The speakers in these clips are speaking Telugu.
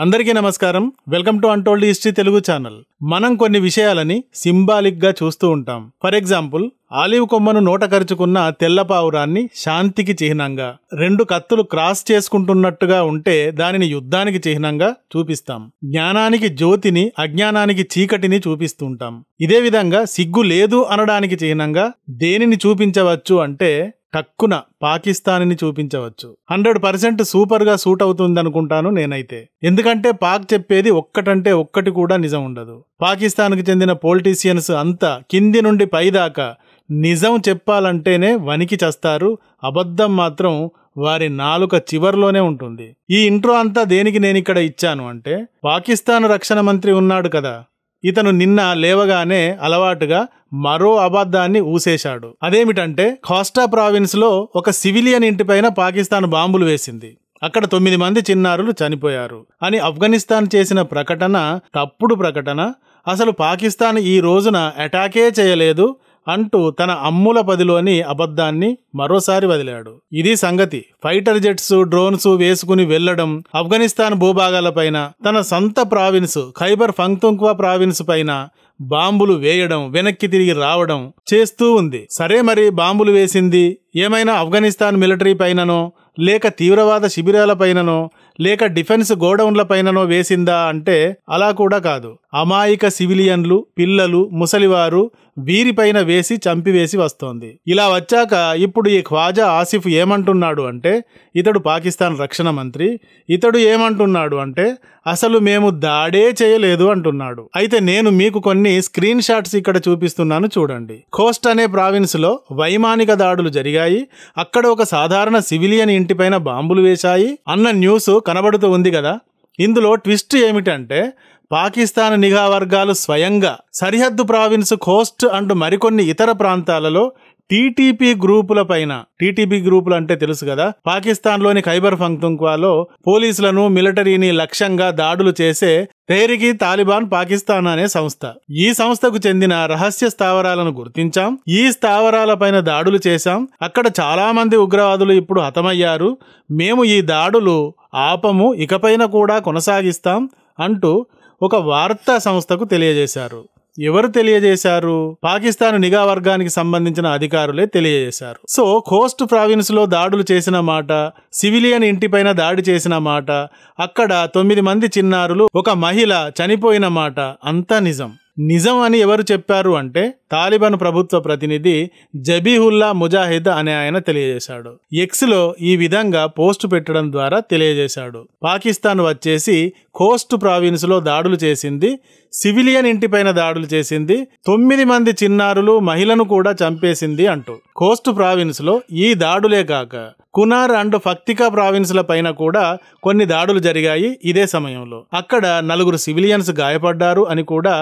అందరికీ నమస్కారం. Welcome to untold history Telugu channel. మనం కొన్ని విషయాలని సింబాలిక్ గా చూస్తూ ఉంటాం. ఫర్ ఎగ్జాంపుల్, ఆలివ్ కొమ్మను నోట కరుచుకున్న తెల్ల పావురాన్ని శాంతికి చిహ్నంగా, రెండు కత్తులు క్రాస్ చేసుకుంటున్నట్టుగా ఉంటే దానిని యుద్ధానికి చిహ్నంగా చూపిస్తాం. జ్ఞానానికి జ్యోతిని, అజ్ఞానానికి చీకటిని చూపిస్తుంటాం. ఇదే విధంగా సిగ్గు లేదు అనడానికి చిహ్నంగా దేనిని చూపించవచ్చు అంటే టక్కున పాకిస్తాన్ని చూపించవచ్చు. 100% సూపర్ గా సూట్ అవుతుంది అనుకుంటాను నేనైతే. ఎందుకంటే పాక్ చెప్పేది ఒక్కటంటే ఒక్కటి కూడా నిజం ఉండదు. పాకిస్తాన్కి చెందిన పొలిటీషియన్స్ అంతా కింది నుండి పైదాకా నిజం చెప్పాలంటేనే వణికి చస్తారు. అబద్ధం మాత్రం వారి నాలుక చివర్లోనే ఉంటుంది. ఈ ఇంట్రో అంతా దేనికి నేనిక్కడ ఇచ్చాను అంటే, పాకిస్తాన్ రక్షణ మంత్రి ఉన్నాడు కదా, ఇతను నిన్న లేవగానే అలవాటుగా మరో అబద్ధాన్ని ఊసేశాడు. అదేమిటంటే, ఖోస్టా ప్రావిన్స్ లో ఒక సివిలియన్ ఇంటిపైన పాకిస్తాన్ బాంబులు వేసింది, అక్కడ 9 మంది చిన్నారులు చనిపోయారు అని ఆఫ్ఘనిస్తాన్ చేసిన ప్రకటన తప్పుడు ప్రకటన. అసలు పాకిస్తాన్ ఈ రోజున అటాకే చేయలేదు అంటూ తన అమ్ముల పదిలోని అబద్ధాన్ని మరోసారి వదిలాడు. ఇది సంగతి. ఫైటర్ జెట్స్, డ్రోన్స్ వేసుకుని వెళ్లడం, ఆఫ్ఘనిస్తాన్ భూభాగాలపైన, తన సొంత ప్రావిన్స్ ఖైబర్ పఖ్తూన్ఖ్వా ప్రావిన్స్ పైన బాంబులు వేయడం, వెనక్కి తిరిగి రావడం చేస్తూ ఉంది. సరే, మరి బాంబులు వేసింది ఏమైనా ఆఫ్ఘనిస్తాన్ మిలిటరీ పైననో, లేక తీవ్రవాద శిబిరాల పైననో, లేక డిఫెన్స్ గోడౌన్ల పైననో వేసిందా అంటే అలా కూడా కాదు. అమాయక సివిలియన్లు, పిల్లలు, ముసలివారు వీరిపైన వేసి చంపివేసి వస్తోంది. ఇలా వచ్చాక ఇప్పుడు ఈ ఖ్వాజా ఆసిఫ్ ఏమంటున్నాడు అంటే, ఇతడు పాకిస్తాన్ రక్షణ మంత్రి, ఇతడు ఏమంటున్నాడు అంటే అసలు మేము దాడే చేయలేదు అంటున్నాడు. అయితే నేను మీకు కొన్ని స్క్రీన్ షాట్స్ ఇక్కడ చూపిస్తున్నాను, చూడండి. ఖోస్ట్ అనే ప్రావిన్స్ లో వైమానిక దాడులు జరిగాయి, అక్కడ ఒక సాధారణ సివిలియన్ ఇంటిపైన బాంబులు వేశాయి అన్న న్యూస్ కనబడుతూ ఉంది కదా. ఇందులో ట్విస్ట్ ఏమిటంటే, పాకిస్తాన్ నిఘా వర్గాలు స్వయంగా సరిహద్దు ప్రావిన్స్ ఖోస్ట్ అండ్ మరికొన్ని ఇతర ప్రాంతాలలో టీటీపీ గ్రూపుల పైన, టీటీపీ గ్రూపులు అంటే తెలుసు కదా, పాకిస్తాన్లోని ఖైబర్ పఖ్తూన్ఖ్వాలో పోలీసులను, మిలిటరీని లక్ష్యంగా దాడులు చేసే తెహ్రీక్ తాలిబాన్ పాకిస్తాన్ అనే సంస్థ. ఈ సంస్థకు చెందిన రహస్య స్థావరాలను గుర్తించాం, ఈ స్థావరాలపైన దాడులు చేశాం, అక్కడ చాలా మంది ఉగ్రవాదులు ఇప్పుడు హతమయ్యారు, మేము ఈ దాడులు ఆపము, ఇకపైన కూడా కొనసాగిస్తాం అంటూ ఒక వార్తా సంస్థకు తెలియజేశారు. ఎవరు తెలియజేశారు? పాకిస్తాన్ నిఘా వర్గానికి సంబంధించిన అధికారులే తెలియజేశారు. సో ఖోస్ట్ ప్రావిన్స్ లో దాడులు చేసిన మాట, సివిలియన్ ఇంటిపైన దాడి చేసిన మాట, అక్కడ 9 మంది చిన్నారులు, ఒక మహిళ చనిపోయిన మాట అంతా నిజం. నిజం అని ఎవరు చెప్పారు అంటే తాలిబాన్ ప్రభుత్వ ప్రతినిధి జబీహుల్లా ముజాహిద్ అనే ఆయన తెలియజేశాడు. ఎక్స్ లో ఈ విధంగా పోస్ట్ పెట్టడం ద్వారా తెలియజేశాడు. పాకిస్తాన్ వచ్చేసి ఖోస్ట్ ప్రావిన్స్ లో దాడులు చేసింది, సివిలియన్ ఇంటిపైన దాడులు చేసింది, 9 మంది చిన్నారులు, మహిళను కూడా చంపేసింది అంటూ. ఖోస్ట్ ప్రావిన్స్ లో ఈ దాడులే కాక కునార్ అండ్ పఖ్తికా ప్రావిన్స్ ల పైన కూడా కొన్ని దాడులు జరిగాయి ఇదే సమయంలో. అక్కడ 4 సివిలియన్స్ గాయపడ్డారు అని కూడా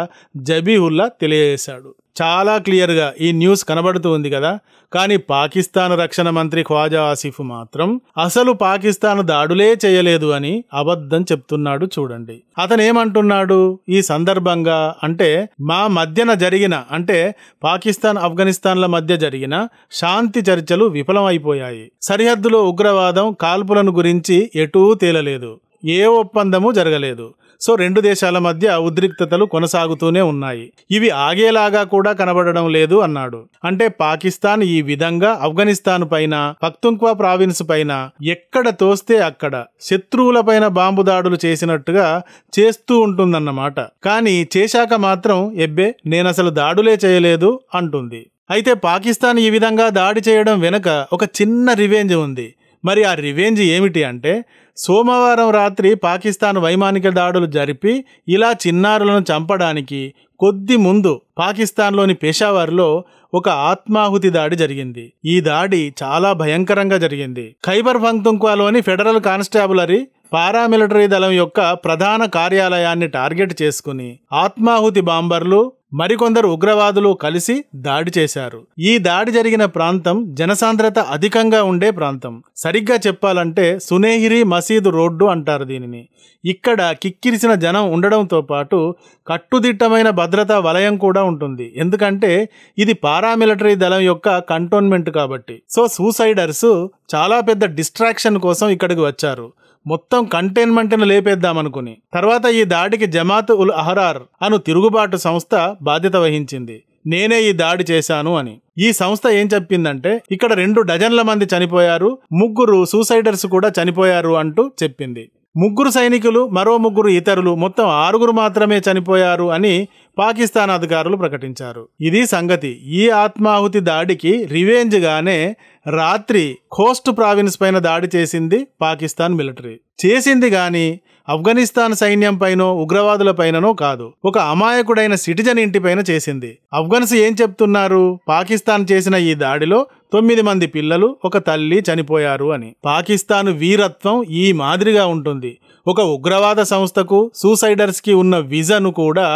జబీహుల్లా తెలియజేశాడు. చాలా క్లియర్ గా ఈ న్యూస్ కనబడుతూ ఉంది కదా. కానీ పాకిస్తాన్ రక్షణ మంత్రి ఖ్వాజా ఆసిఫ్ మాత్రం అసలు పాకిస్తాన్ దాడులే చేయలేదు అని అబద్ధం చెప్తున్నాడు. చూడండి అతను ఏమంటున్నాడు ఈ సందర్భంగా అంటే, మా మధ్యన జరిగిన, అంటే పాకిస్తాన్ ఆఫ్ఘనిస్తాన్ల మధ్య జరిగిన శాంతి చర్చలు విఫలమైపోయాయి, సరిహద్దులో ఉగ్రవాదం, కాల్పులను గురించి ఎటూ తేలలేదు, ఏ ఒప్పందము జరగలేదు. సో 2 దేశాల మధ్య ఉద్రిక్తతలు కొనసాగుతూనే ఉన్నాయి, ఇవి ఆగేలాగా కూడా కనబడడం లేదు అన్నాడు. అంటే పాకిస్తాన్ ఈ విధంగా ఆఫ్ఘనిస్తాన్ పైన, పఖ్తూన్ఖ్వా ప్రావిన్స్ పైన ఎక్కడ తోస్తే అక్కడ శత్రువుల పైన బాంబు దాడులు చేసినట్టుగా చేస్తూ ఉంటుందన్నమాట. కానీ చేశాక మాత్రం ఎబ్బే నేనసలు దాడులే చేయలేదు అంటుంది. అయితే పాకిస్తాన్ ఈ విధంగా దాడి చేయడం వెనుక ఒక చిన్న రివెంజ్ ఉంది. మరి ఆ రివెంజ్ ఏమిటి అంటే, సోమవారం రాత్రి పాకిస్తాన్ వైమానిక దాడులు జరిపి ఇలా చిన్నారులను చంపడానికి కొద్ది ముందు పాకిస్తాన్లోని పెషావర్లో ఒక ఆత్మాహుతి దాడి జరిగింది. ఈ దాడి చాలా భయంకరంగా జరిగింది. ఖైబర్ పఖ్తూన్ఖ్వాలోని ఫెడరల్ కానిస్టాబులరీ పారామిలిటరీ దళం యొక్క ప్రధాన కార్యాలయాన్ని టార్గెట్ చేసుకుని ఆత్మాహుతి బాంబర్లు, మరికొందరు ఉగ్రవాదులు కలిసి దాడి చేశారు. ఈ దాడి జరిగిన ప్రాంతం జనసాంద్రత అధికంగా ఉండే ప్రాంతం. సరిగ్గా చెప్పాలంటే సునేహిరి మసీదు రోడ్డు అంటారు దీనిని. ఇక్కడ కిక్కిరిసిన జనం ఉండడంతో పాటు కట్టుదిట్టమైన భద్రతా వలయం కూడా ఉంటుంది. ఎందుకంటే ఇది పారామిలిటరీ దళం యొక్క కంటోన్మెంట్ కాబట్టి. సో సూసైడర్స్ చాలా పెద్ద డిస్ట్రాక్షన్ కోసం ఇక్కడికి వచ్చారు. మొత్తం కంటైన్మెంట్ను లేపేద్దామనుకుని. తర్వాత ఈ దాడికి జమాత్ ఉల్ అహ్రార్ అను తిరుగుబాటు సంస్థ బాధ్యత వహించింది. నేనే ఈ దాడి చేశాను అని. ఈ సంస్థ ఏం చెప్పిందంటే ఇక్కడ 2 డజన్ల మంది చనిపోయారు, 3 సూసైడర్స్ కూడా చనిపోయారు అంటూ చెప్పింది. 3 సైనికులు, మరో 3 ఇతరులు, మొత్తం 6 మాత్రమే చనిపోయారు అని పాకిస్తాన్ అధికారులు ప్రకటించారు. ఇది సంగతి. ఈ ఆత్మాహుతి దాడికి రివెంజ్ గానే రాత్రి ఖోస్ట్ ప్రావిన్స్ పైన దాడి చేసింది పాకిస్తాన్ మిలిటరీ. చేసింది గాని ఆఫ్ఘనిస్తాన్ సైన్యం పైనో ఉగ్రవాదుల పైననో కాదు, ఒక అమాయకుడైన సిటిజన్ ఇంటిపైన చేసింది. ఆఫ్ఘన్స్ ఏం చెప్తున్నారు? పాకిస్తాన్ చేసిన ఈ దాడిలో 9 మంది పిల్లలు, ఒక తల్లి చనిపోయారు అని. పాకిస్తాన్ వీరత్వం ఈ మాదిరిగా ఉంటుంది. ఒక ఉగ్రవాద సంస్థకు, సూసైడర్స్ కి ఉన్న విజన్ కూడా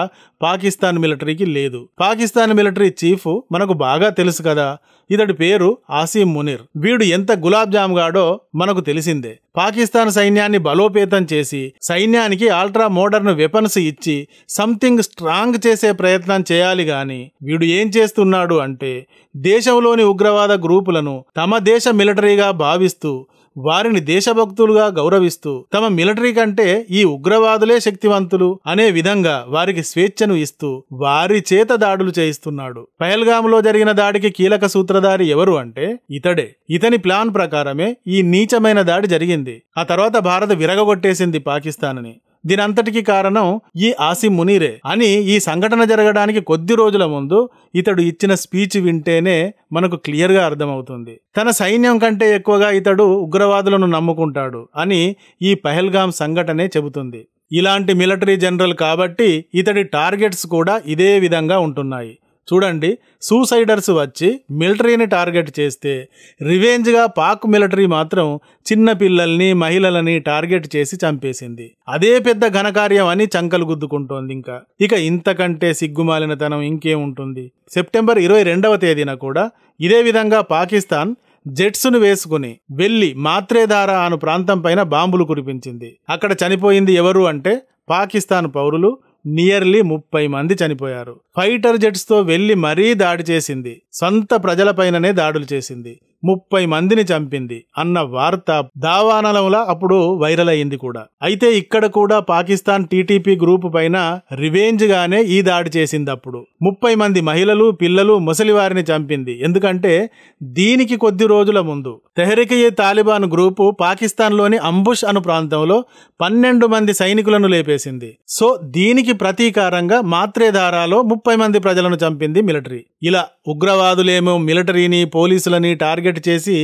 పాకిస్తాన్ మిలిటరీకి లేదు. పాకిస్తాన్ మిలిటరీ చీఫ్ మనకు బాగా తెలుసు కదా, ఇతడి పేరు ఆసిమ్ మునీర్. వీడు ఎంత గులాబ్ జామ్ గాడో మనకు తెలిసిందే. పాకిస్తాన్ సైన్యాన్ని బలోపేతం చేసి సైన్యానికి అల్ట్రా మోడర్న్ వెపన్స్ ఇచ్చి సంథింగ్ స్ట్రాంగ్ చేసే ప్రయత్నం చేయాలి గాని వీడు ఏం చేస్తున్నాడు అంటే దేశంలోని ఉగ్రవాద గ్రూపులను తమ దేశ మిలిటరీగా భావిస్తూ వారిని దేశభక్తులుగా గౌరవిస్తూ తమ మిలిటరీ కంటే ఈ ఉగ్రవాదులే శక్తివంతులు అనే విధంగా వారికి స్వేచ్ఛను ఇస్తూ వారి చేత దాడులు చేయిస్తున్నాడు. పహల్గామ్లో జరిగిన దాడికి కీలక సూత్రధారి ఎవరు అంటే ఇతడే. ఇతని ప్లాన్ ప్రకారమే ఈ నీచమైన దాడి జరిగింది. ఆ తర్వాత భారత్ విరగగొట్టేసింది పాకిస్తాన్ని. దీనంతటికి కారణం ఈ ఆసిమ్ మునీరే అని ఈ సంఘటన జరగడానికి కొద్ది రోజుల ముందు ఇతడు ఇచ్చిన స్పీచ్ వింటేనే మనకు క్లియర్గా అర్థమవుతుంది. తన సైన్యం కంటే ఎక్కువగా ఇతడు ఉగ్రవాదులను నమ్ముకుంటాడు అని ఈ పహల్గామ్ సంఘటనే చెబుతుంది. ఇలాంటి మిలిటరీ జనరల్ కాబట్టి ఇతడి టార్గెట్స్ కూడా ఇదే విధంగా ఉంటున్నాయి. చూడండి, సూసైడర్స్ వచ్చి మిలిటరీని టార్గెట్ చేస్తే రివెంజ్గా పాక్ మిలిటరీ మాత్రం చిన్న పిల్లల్ని, మహిళలని టార్గెట్ చేసి చంపేసింది. అదే పెద్ద ఘనకార్యం అని చంకలు గుద్దుకుంటోంది. ఇక ఇంతకంటే సిగ్గుమాలినతనం ఇంకేముంటుంది? సెప్టెంబర్ 22వ తేదీన కూడా ఇదే విధంగా పాకిస్తాన్ జెట్స్ను వేసుకుని వెళ్లి మాత్రేధార అను ప్రాంతం పైన బాంబులు కురిపించింది. అక్కడ చనిపోయింది ఎవరు అంటే పాకిస్తాన్ పౌరులు. నియర్లీ 30 మంది చనిపోయారు. ఫైటర్ జెట్స్ తో వెళ్లి మరీ దాడి చేసింది. సొంత ప్రజలపైననే దాడులు చేసింది. 30 మందిని చంపింది అన్న వార్త దావానలంలా అప్పుడు వైరల్ అయింది కూడా. అయితే ఇక్కడ కూడా పాకిస్తాన్ టీటీపీ గ్రూప్ పైన రివెంజ్ గానే ఈ దాడి చేసింది. అప్పుడు 30 మంది మహిళలు, పిల్లలు, ముసలివారిని చంపింది. ఎందుకంటే దీనికి కొద్ది రోజుల ముందు తెహ్రీక్-ఏ-తాలిబాన్ గ్రూపు పాకిస్తాన్ లోని అంబుష్ అను ప్రాంతంలో 12 మంది సైనికులను లేపేసింది. సో దీనికి ప్రతీకారంగా మాత్రేధారాలో 30 మంది ప్రజలను చంపింది మిలిటరీ. ఇలా ఉగ్రవాదులేమో మిలిటరీని, పోలీసులని టార్గెట్ చేసి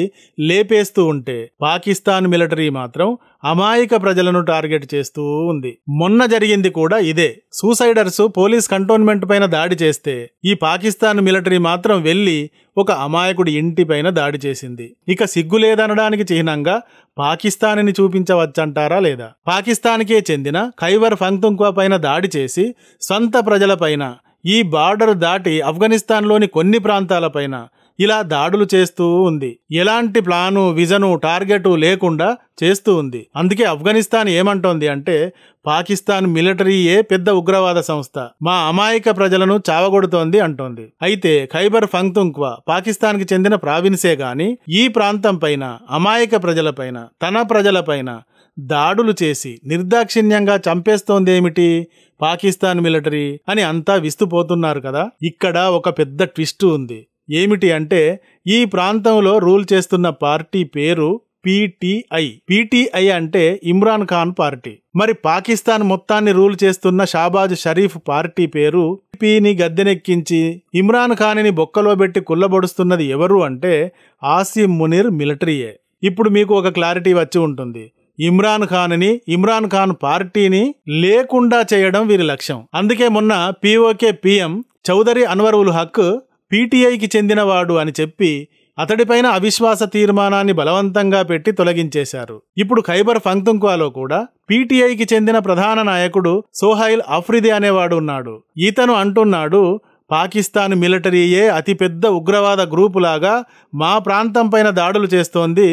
లేపేస్తూ ఉంటే పాకిస్తాన్ మిలిటరీ మాత్రం అమాయక ప్రజలను టార్గెట్ చేస్తూ ఉంది. మొన్న జరిగింది కూడా ఇదే. సూసైడర్స్ పోలీస్ కంటోన్మెంట్ పైన దాడి చేస్తే ఈ పాకిస్తాన్ మిలిటరీ మాత్రం వెళ్లి ఒక అమాయకుడి ఇంటి పైన దాడి చేసింది. ఇక సిగ్గు లేదనడానికి చిహ్నంగా పాకిస్తాన్ని చూపించవచ్చంటారా లేదా? పాకిస్తాన్కే చెందిన ఖైబర్ పఖ్తూన్ఖ్వా పైన దాడి చేసి సొంత ప్రజలపైన, ఈ బార్డర్ దాటి ఆఫ్ఘనిస్తాన్లోని కొన్ని ప్రాంతాలపైన ఇలా దాడులు చేస్తూ ఉంది. ఎలాంటి ప్లాను, విజను, టార్గెట్ లేకుండా చేస్తూ ఉంది. అందుకే ఆఫ్ఘనిస్తాన్ ఏమంటోంది అంటే పాకిస్తాన్ మిలిటరీయే పెద్ద ఉగ్రవాద సంస్థ, మా అమాయక ప్రజలను చావగొడుతోంది అంటోంది. అయితే ఖైబర్ పఖ్తూన్ఖ్వా పాకిస్తాన్ కి చెందిన ప్రావిన్సే గాని ఈ ప్రాంతం పైన, అమాయక ప్రజలపైన, తన ప్రజలపైన దాడులు చేసి నిర్దాక్షిణ్యంగా చంపేస్తోందేమిటి పాకిస్తాన్ మిలిటరీ అని అంతా విస్తుపోతున్నారు కదా. ఇక్కడ ఒక పెద్ద ట్విస్ట్ ఉంది. ఏమిటి అంటే ఈ ప్రాంతంలో రూల్ చేస్తున్న పార్టీ పేరు పీటీఐ. పీటీఐ అంటే ఇమ్రాన్ ఖాన్ పార్టీ. మరి పాకిస్తాన్ మొత్తాన్ని రూల్ చేస్తున్న షాబాజ్ షరీఫ్ పార్టీ పేరు పీని గద్దెనెక్కించి ఇమ్రాన్ ఖాన్ని బొక్కలో పెట్టి కుల్లబొడుస్తున్నది ఎవరు అంటే ఆసిమ్ మునీర్ మిలిటరీయే. ఇప్పుడు మీకు ఒక క్లారిటీ వచ్చి ఉంటుంది. ఇమ్రాన్ ఖాన్ని, ఇమ్రాన్ ఖాన్ పార్టీని లేకుండా చేయడం వీరి లక్ష్యం. అందుకే మొన్న పీఓకే పీఎం చౌదరి అన్వర్ ఉల్ హక్ పీటీఐకి చెందినవాడు అని చెప్పి అతడిపైన అవిశ్వాస తీర్మానాన్ని బలవంతంగా పెట్టి తొలగించేశారు. ఇప్పుడు ఖైబర్ పఖ్తూన్ఖ్వాలో కూడా పీటీఐకి చెందిన ప్రధాన నాయకుడు సోహైల్ అఫ్రిది అనేవాడు ఉన్నాడు. ఇతను అంటున్నాడు పాకిస్తాన్ మిలిటరీయే అతిపెద్ద ఉగ్రవాద గ్రూపులాగా మా ప్రాంతం పైన దాడులు చేస్తోంది,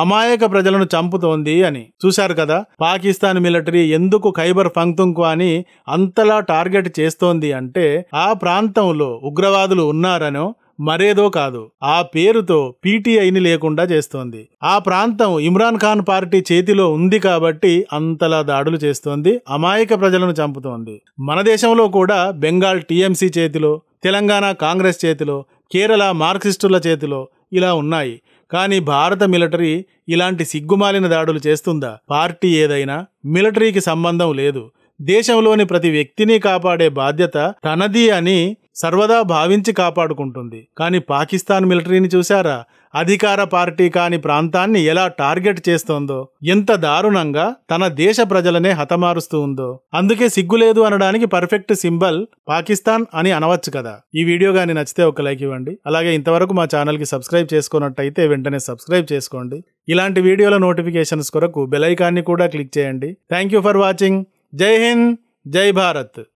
అమాయక ప్రజలను చంపుతోంది అని. చూశారు కదా పాకిస్తాన్ మిలిటరీ ఎందుకు ఖైబర్ పఖ్తూన్ఖ్వాని అంతలా టార్గెట్ చేస్తోంది అంటే ఆ ప్రాంతంలో ఉగ్రవాదులు ఉన్నారనో, మరేదో కాదు, ఆ పేరుతో పీటీఐని లేకుండా చేస్తోంది. ఆ ప్రాంతం ఇమ్రాన్ ఖాన్ పార్టీ చేతిలో ఉంది కాబట్టి అంతలా దాడులు చేస్తోంది, అమాయక ప్రజలను చంపుతోంది. మన దేశంలో కూడా బెంగాల్ టీఎంసీ చేతిలో, తెలంగాణ కాంగ్రెస్ చేతిలో, కేరళ మార్క్సిస్టుల చేతిలో ఇలా ఉన్నాయి. కానీ భారత మిలిటరీ ఇలాంటి సిగ్గుమాలిన దాడులు చేస్తుందా? పార్టీ ఏదైనా మిలిటరీకి సంబంధం లేదు. దేశంలోని ప్రతి వ్యక్తిని కాపాడే బాధ్యత తనది అని సర్వదా భావించి కాపాడుకుంటుంది. కానీ పాకిస్తాన్ మిలిటరీని చూశారా? అధికార పార్టీ కాని ప్రాంతాన్ని ఎలా టార్గెట్ చేస్తోందో, ఎంత దారుణంగా తన దేశ ప్రజలనే హతమారుస్తూ ఉందో. అందుకే సిగ్గులేదు అనడానికి పర్ఫెక్ట్ సింబల్ పాకిస్తాన్ అని అనవచ్చు కదా. ఈ వీడియో గాని నచ్చితే ఒక లైక్ ఇవ్వండి. అలాగే ఇంతవరకు మా ఛానల్ కి సబ్స్క్రైబ్ చేసుకున్నట్టయితే వెంటనే సబ్స్క్రైబ్ చేసుకోండి. ఇలాంటి వీడియోల నోటిఫికేషన్స్ కొరకు బెల్ ఐకాన్ని కూడా క్లిక్ చేయండి. Thank you for watching. జై హింద్, జై భారత్.